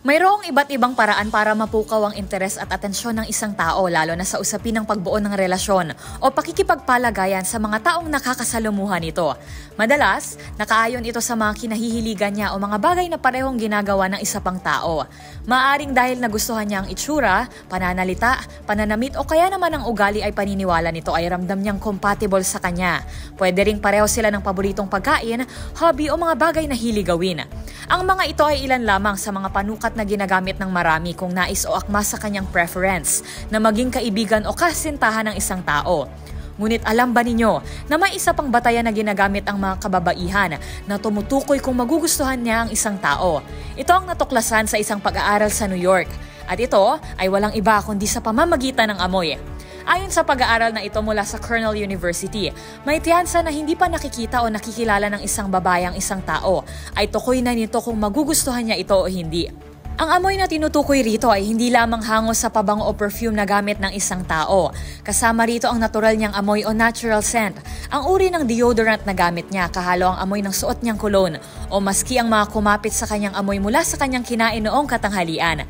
Mayroong iba't ibang paraan para mapukaw ang interes at atensyon ng isang tao lalo na sa usapin ng pagbuo ng relasyon o pakikipagpalagayan sa mga taong nakakasalumuhan nito. Madalas, nakaayon ito sa mga kinahihiligan niya o mga bagay na parehong ginagawa ng isa pang tao. Maaring dahil nagustuhan niya ang itsura, pananalita, pananamit o kaya naman ang ugali ay paniniwala nito ay ramdam niyang compatible sa kanya. Pwede ring pareho sila ng paboritong pagkain, hobby o mga bagay na hilig gawin. Ang mga ito ay ilan lamang sa mga panukat na ginagamit ng marami kung nais o akma sa kanyang preference na maging kaibigan o kasintahan ng isang tao. Ngunit alam ba ninyo na may isa pang batayan na ginagamit ang mga kababaihan na tumutukoy kung magugustuhan niya ang isang tao? Ito ang natuklasan sa isang pag-aaral sa New York. At ito ay walang iba kundi sa pamamagitan ng amoy. Ayon sa pag-aaral na ito mula sa Cornell University, may tiyansa na hindi pa nakikita o nakikilala ng isang babae ang isang tao ay tukoy na nito kung magugustuhan niya ito o hindi. Ang amoy na tinutukoy rito ay hindi lamang hango sa pabango o perfume na gamit ng isang tao. Kasama rito ang natural niyang amoy o natural scent, ang uri ng deodorant na gamit niya kahalo ang amoy ng suot niyang cologne o maski ang mga kumapit sa kanyang amoy mula sa kanyang kinain noong katanghalian.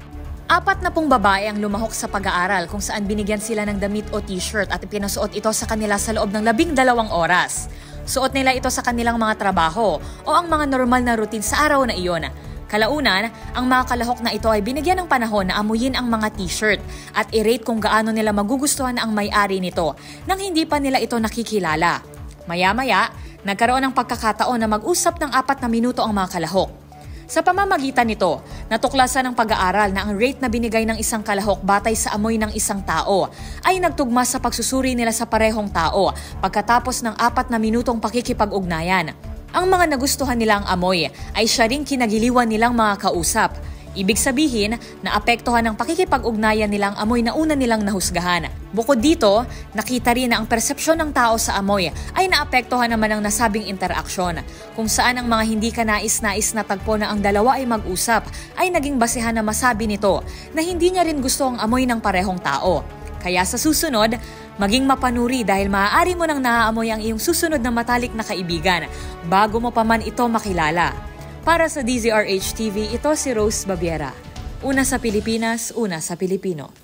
40 babae ang lumahok sa pag-aaral kung saan binigyan sila ng damit o t-shirt at pinasuot ito sa kanila sa loob ng 12 oras. Suot nila ito sa kanilang mga trabaho o ang mga normal na routine sa araw na iyon. Kalaunan, ang mga kalahok na ito ay binigyan ng panahon na amuyin ang mga t-shirt at i-rate kung gaano nila magugustuhan ang may-ari nito nang hindi pa nila ito nakikilala. Maya-maya, nagkaroon ng pagkakataon na mag-usap ng 4 na minuto ang mga kalahok. Sa pamamagitan nito, natuklasan ng pag-aaral na ang rate na binigay ng isang kalahok batay sa amoy ng isang tao ay nagtugma sa pagsusuri nila sa parehong tao pagkatapos ng 4 na minutong pakikipag-ugnayan. Ang mga nagustuhan nilang amoy ay siya ring kinagiliwan nilang mga kausap. Ibig sabihin, naapektuhan ng pakikipag-ugnayan nilang amoy na una nilang nahusgahan. Bukod dito, nakita rin na ang persepsyon ng tao sa amoy ay naapektuhan naman ng nasabing interaksyon, kung saan ang mga hindi ka nais-nais na tagpo na ang dalawa ay mag-usap ay naging basehan na masabi nito na hindi niya rin gusto ang amoy ng parehong tao. Kaya sa susunod, maging mapanuri dahil maaari mo nang naaamoy ang iyong susunod na matalik na kaibigan bago mo pa man ito makilala. Para sa DZRH TV, ito si Rose Babiera. Una sa Pilipinas, una sa Pilipino.